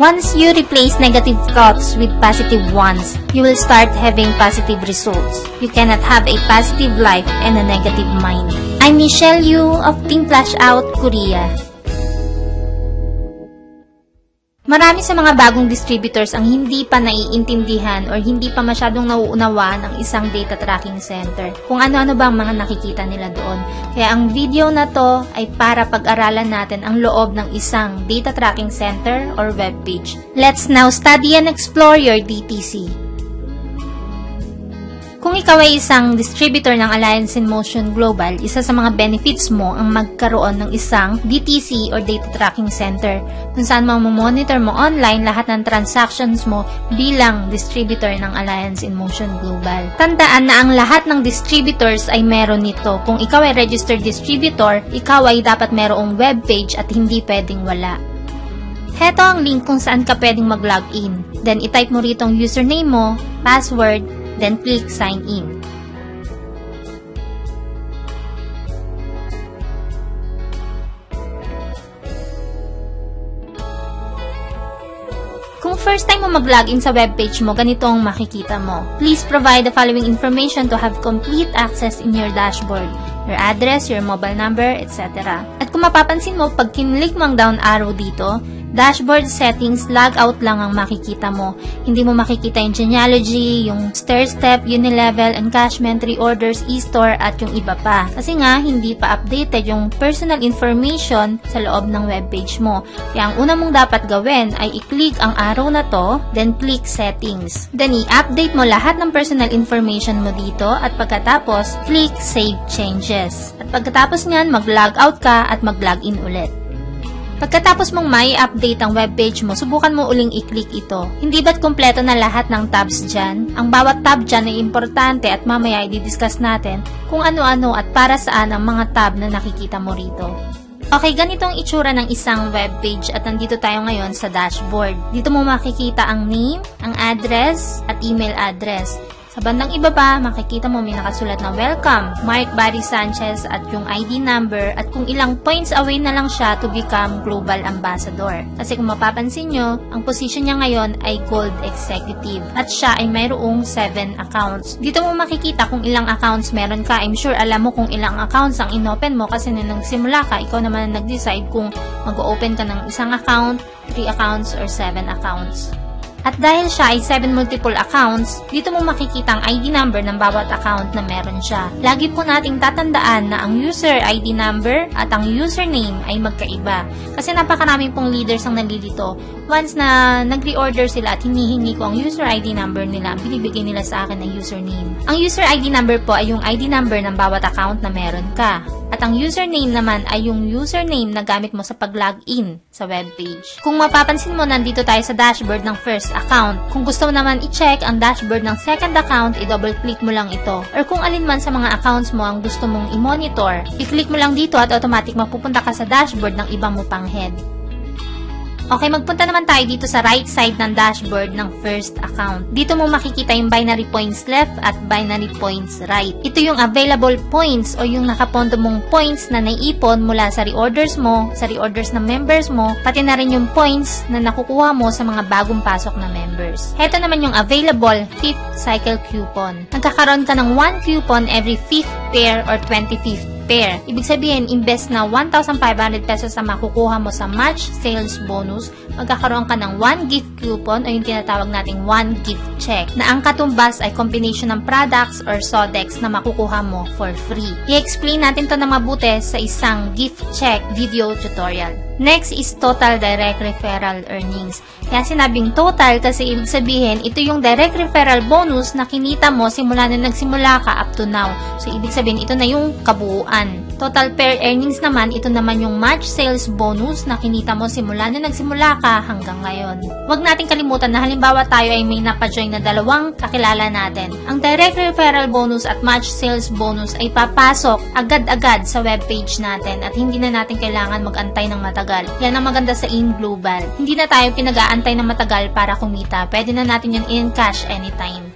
Once you replace negative thoughts with positive ones, you will start having positive results. You cannot have a positive life and a negative mind. I'm Michelle Yu of Team Flash Out, Korea. Marami sa mga bagong distributors ang hindi pa naiintindihan or hindi pa masyadong nauunawaan ang isang data tracking center. Kung ano-ano ba ang mga nakikita nila doon. Kaya ang video na to ay para pag-aralan natin ang loob ng isang data tracking center or web page. Let's now study and explore your DTC. Kung ikaw ay isang distributor ng Alliance in Motion Global, isa sa mga benefits mo ang magkaroon ng isang DTC or Data Tracking Center kung saan monitor mo online lahat ng transactions mo bilang distributor ng Alliance in Motion Global. Tandaan na ang lahat ng distributors ay meron nito. Kung ikaw ay registered distributor, ikaw ay dapat merong webpage at hindi pwedeng wala. Heto ang link kung saan ka pwedeng mag-login. Then, itype mo rito ang username mo, password, then click sign in. Kung first time mo mag-login sa webpage mo, ganito ang makikita mo. Please provide the following information to have complete access in your dashboard. Your address, your mobile number, etc. At kung mapapansin mo, pag kinlik mo ang down arrow dito, dashboard settings, logout lang ang makikita mo. Hindi mo makikita yung genealogy, yung stair-step, unilevel, encashment, reorders, e-store, at yung iba pa. Kasi nga, hindi pa updated yung personal information sa loob ng webpage mo. Kaya ang una mong dapat gawin ay i-click ang arrow na to, then click settings. Then i-update mo lahat ng personal information mo dito at pagkatapos, click save changes. At pagkatapos nyan, mag-logout ka at mag-login ulit. Pagkatapos mong may update ang webpage mo, subukan mo uling i-click ito. Hindi ba't kumpleto na lahat ng tabs dyan? Ang bawat tab dyan ay importante at mamaya i-discuss natin kung ano-ano at para saan ang mga tab na nakikita mo rito. Okay, ganito ang itsura ng isang webpage at nandito tayo ngayon sa dashboard. Dito mo makikita ang name, ang address, at email address. Sa bandang ibaba, makikita mo may nakasulat na welcome, Mark Barry Sanchez at yung ID number at kung ilang points away na lang siya to become Global Ambassador. Kasi kung mapapansin nyo, ang position niya ngayon ay Gold Executive at siya ay mayroong 7 accounts. Dito mo makikita kung ilang accounts meron ka. I'm sure alam mo kung ilang accounts ang inopen mo kasi nung nagsimula ka, ikaw naman ang nag-decide kung mag-open ka ng isang account, 3 accounts, or 7 accounts. At dahil siya ay 7 multiple accounts, dito mo makikita ang ID number ng bawat account na meron siya. Lagi po nating tatandaan na ang user ID number at ang username ay magkaiba. Kasi napakaraming pong leaders ang nandito. Once na nag-reorder sila at hinihingi ko ang user ID number nila, binibigay nila sa akin ang username. Ang user ID number po ay yung ID number ng bawat account na meron ka. At ang username naman ay yung username na gamit mo sa pag-login sa webpage. Kung mapapansin mo, nandito tayo sa dashboard ng first account. Kung gusto mo naman i-check ang dashboard ng second account, i-double-click mo lang ito. Or kung alin man sa mga accounts mo ang gusto mong i-monitor, i-click mo lang dito at automatic mapupunta ka sa dashboard ng iba mo pang head. Okay, magpunta naman tayo dito sa right side ng dashboard ng first account. Dito mo makikita yung binary points left at binary points right. Ito yung available points o yung nakapondo mong points na naiipon mula sa reorders mo, sa reorders ng members mo, pati na rin yung points na nakukuha mo sa mga bagong pasok na members. Heto naman yung available 5th cycle coupon. Nagkakaroon ka ng 1 coupon every 5th pair or 25th pair. Ibig sabihin, imbes na 1,500 pesos na makukuha mo sa March sales bonus, magkakaroon ka ng 1 gift coupon o yung tinatawag nating 1 gift check na ang katumbas ay combination ng products or SODEX na makukuha mo for free. I-explain natin to na mabuti sa isang gift check video tutorial. Next is total direct referral earnings. Kaya sinabing total kasi ibig sabihin, ito yung direct referral bonus na kinita mo simula na nagsimula ka up to now. So, ibig sabihin, ito na yung kabuuan. Total pair earnings naman, ito naman yung March sales bonus na kinita mo simula na nagsimula ka hanggang ngayon. Huwag natin kalimutan na halimbawa tayo ay may napajoin na dalawang kakilala natin. Ang direct referral bonus at March sales bonus ay papasok agad-agad sa webpage natin at hindi na natin kailangan mag-antay ng matagal. Yan ang maganda sa InGlobal. Hindi na tayo pinag-aantay ng matagal para kumita. Pwede na natin yung in-cash anytime.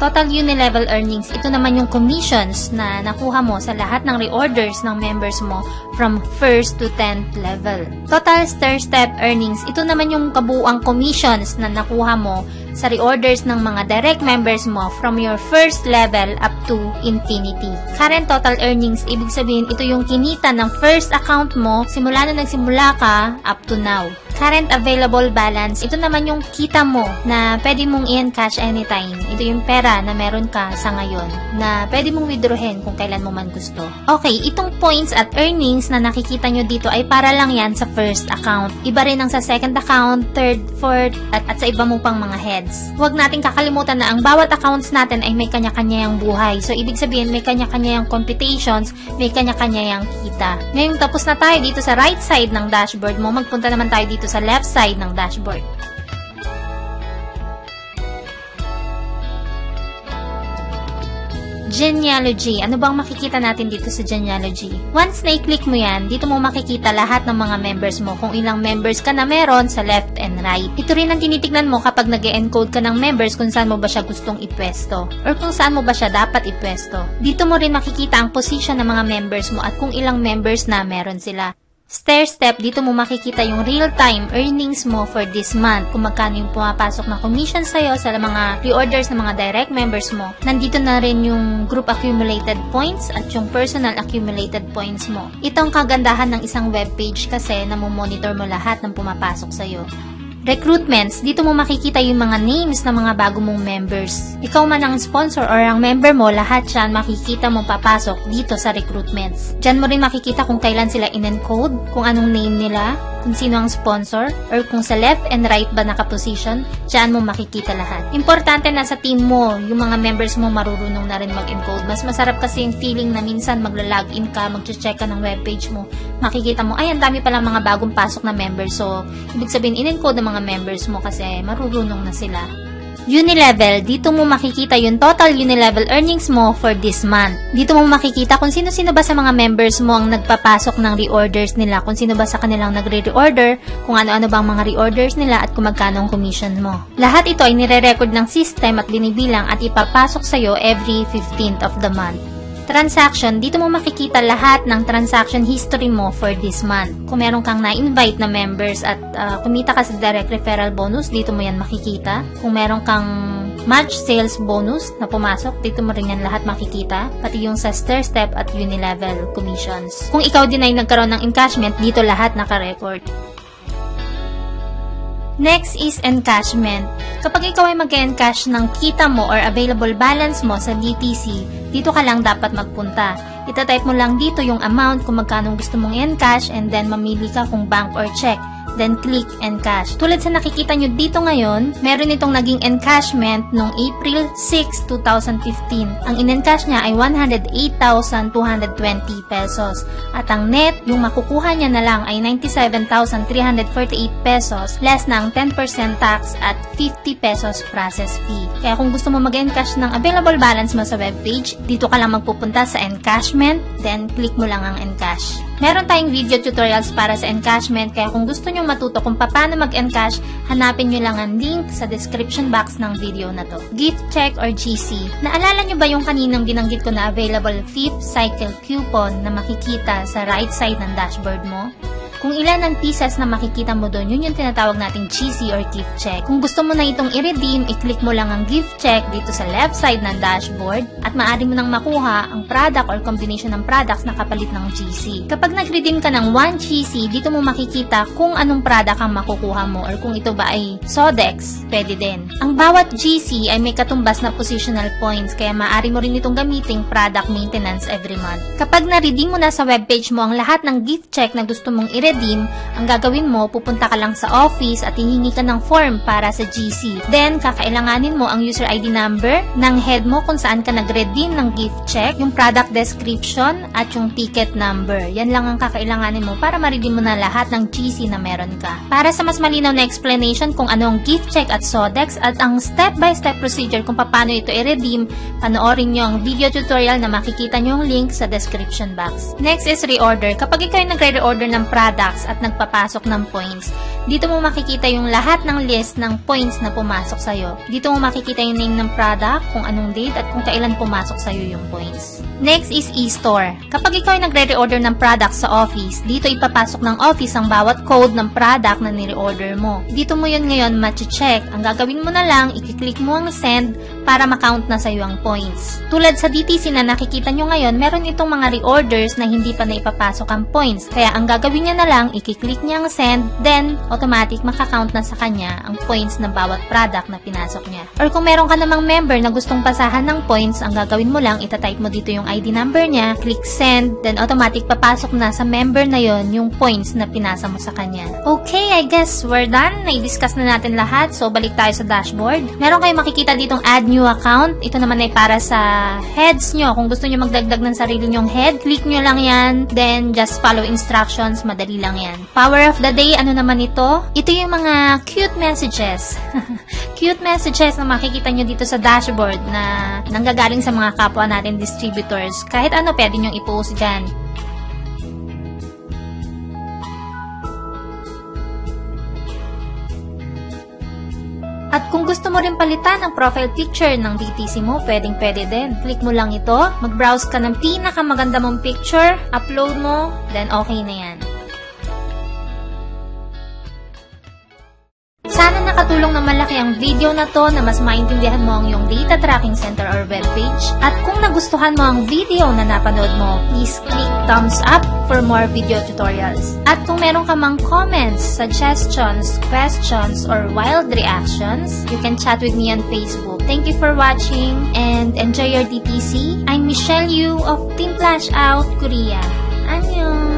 Total Unilevel Earnings, ito naman yung commissions na nakuha mo sa lahat ng reorders ng members mo from 1st to 10th level. Total Stairstep Earnings, ito naman yung kabuuang commissions na nakuha mo sa reorders ng mga direct members mo from your first level up to infinity. Current Total Earnings, ibig sabihin ito yung kinita ng first account mo simula na nagsimula ka up to now. Current Available Balance, ito naman yung kita mo na pwede mong i-encash anytime. Ito yung pera na meron ka sa ngayon na pwede mong withdrawin kung kailan mo man gusto. Okay, itong points at earnings na nakikita nyo dito ay para lang yan sa first account. Iba rin ang sa second account, third, fourth, at sa iba mo pang mga heads. Huwag natin kakalimutan na ang bawat accounts natin ay may kanya-kanya yung buhay. So, ibig sabihin may kanya-kanya yung computations, may kanya-kanya yung kita. Ngayon, tapos na tayo dito sa right side ng dashboard mo. Magpunta naman tayo dito sa left side ng dashboard. Genealogy. Ano bang makikita natin dito sa Genealogy? Once na i-click mo yan, dito mo makikita lahat ng mga members mo, kung ilang members ka na meron sa left and right. Ito rin ang tinitignan mo kapag nag-encode ka ng members kung saan mo ba siya gustong ipwesto or kung saan mo ba siya dapat ipwesto. Dito mo rin makikita ang position ng mga members mo at kung ilang members na meron sila. Stairstep, dito mo makikita yung real-time earnings mo for this month. Kung magkano yung pumapasok na commission sa'yo sa mga reorders ng mga direct members mo. Nandito na rin yung group accumulated points at yung personal accumulated points mo. Ito ang kagandahan ng isang webpage kasi namomonitor mo lahat ng pumapasok sa'yo. Recruitments, dito mo makikita yung mga names ng mga bago mong members. Ikaw man ang sponsor or ang member mo, lahat yan makikita mong papasok dito sa recruitments. Diyan mo rin makikita kung kailan sila in-encode, kung anong name nila, kung sino ang sponsor, or kung sa left and right ba nakaposition, diyan mo makikita lahat. Importante na sa team mo, yung mga members mo marurunong na rin mag-encode. Mas masarap kasi yung feeling na minsan magla-login ka, mag-check ka ng webpage mo, makikita mo, ay, ang dami palang mga bagong pasok na members. So, ibig sabihin, in-encode ng mga members mo kasi marurunong na sila. Unilevel, dito mo makikita yung total Unilevel earnings mo for this month. Dito mo makikita kung sino-sino ba sa mga members mo ang nagpapasok ng reorders nila, kung sino ba sa kanilang nagre-reorder, kung ano-ano bang mga reorders nila at kung magkano ang commission mo. Lahat ito ay nire-record ng system at binibilang at ipapasok sa'yo every 15th of the month. Transaction, dito mo makikita lahat ng transaction history mo for this month. Kung meron kang na-invite na members at kumita ka sa direct referral bonus, dito mo yan makikita. Kung meron kang match sales bonus na pumasok, dito mo rin yan lahat makikita. Pati yung sa Stairstep at Unilevel commissions. Kung ikaw din ay nagkaroon ng encashment, dito lahat naka-record. Next is encashment. Kapag ikaw ay mag-encash ng kita mo or available balance mo sa BTC, dito ka lang dapat magpunta. Itatype mo lang dito yung amount kung magkano gusto mong encash and then mamili ka kung bank or check. Then click encash. Tulad sa nakikita nyo dito ngayon, meron itong naging encashment noong April 6, 2015. Ang in-encash niya ay 108,220 pesos. At ang net, yung makukuha niya na lang ay 97,348 pesos, less na ang 10% tax at 50 pesos process fee. Kaya kung gusto mo mag-encash ng available balance mo sa webpage, dito ka lang magpupunta sa encashment, then click mo lang ang encash. Meron tayong video tutorials para sa encashment, kaya kung gusto nyo matuto kung paano mag-encash, hanapin nyo lang ang link sa description box ng video na to. Gift check or GC. Naalala nyo ba yung kaninang binanggit ko na available 5th cycle coupon na makikita sa right side ng dashboard mo? Kung ilan ang pieces na makikita mo doon, yun yung tinatawag nating GC or gift check. Kung gusto mo na itong i-redeem, i-click mo lang ang gift check dito sa left side ng dashboard at maaari mo nang makuha ang product or combination ng products na kapalit ng GC. Kapag nag-redeem ka ng 1 GC, dito mo makikita kung anong product ang makukuha mo or kung ito ba ay Sodex, pwede din. Ang bawat GC ay may katumbas na positional points kaya maaari mo rin itong gamiting product maintenance every month. Kapag na-redeem mo na sa webpage mo ang lahat ng gift check na gusto mong i-redeem, ang gagawin mo, pupunta ka lang sa office at hihingi ka ng form para sa GC. Then, kakailanganin mo ang user ID number ng head mo kung saan ka nag-redeem ng gift check, yung product description, at yung ticket number. Yan lang ang kakailanganin mo para ma-redeem mo na lahat ng GC na meron ka. Para sa mas malinaw na explanation kung ano ang gift check at Sodex at ang step-by-step procedure kung paano ito i-redeem, panoorin nyo ang video tutorial na makikita nyo yung link sa description box. Next is reorder. Kapag ikaw ay nagre-reorder ng product at nagpapasok ng points, Dito mo makikita yung lahat ng list ng points na pumasok sa'yo. Dito mo makikita yung name ng product, kung anong date, at kung kailan pumasok sa'yo yung points. Next is e-store. Kapag ikaw ay nagre-reorder ng product sa office, dito ipapasok ng office ang bawat code ng product na nire-order mo. Dito mo yun ngayon ma-check. Ang gagawin mo na lang, i-click mo ang send para ma-count na sa'yo ang points. Tulad sa DTC na nakikita nyo ngayon, meron itong mga reorders na hindi pa na ipapasok ang points. Kaya ang gagawin niya na lang, i-click niya ang send, then automatic makakount na sa kanya ang points ng bawat product na pinasok niya. Or kung meron ka namang member na gustong pasahan ng points, ang gagawin mo lang, itatype mo dito yung ID number niya, click send, then automatic papasok na sa member na yon yung points na pinasa mo sa kanya. Okay, I guess we're done. Na-discuss na natin lahat. So, balik tayo sa dashboard. Meron kayong makikita ditong add new account. Ito naman ay para sa heads nyo. Kung gusto nyo magdagdag ng sarili nyong head, click nyo lang yan. Then, just follow instructions. Madali lang yan. Power of the day, ano naman ito? Ito yung mga cute messages. Cute messages na makikita nyo dito sa dashboard na nanggagaling sa mga kapwa natin distributors. Kahit ano, pwede nyong i-post dyan. At kung gusto mo rin palitan ang profile picture ng DTC mo, pwede din. Click mo lang ito, mag-browse ka ng pinakamaganda mong picture, upload mo, then okay na yan. Sana nakatulong na malaki ang video na to na mas maintindihan mo ang iyong data tracking center or webpage. At kung nagustuhan mo ang video na napanood mo, please click thumbs up for more video tutorials. At kung meron ka mang comments, suggestions, questions, or wild reactions, you can chat with me on Facebook. Thank you for watching and enjoy your DTC. I'm Michelle Yu of Team Flash Out, Korea. Annyeong!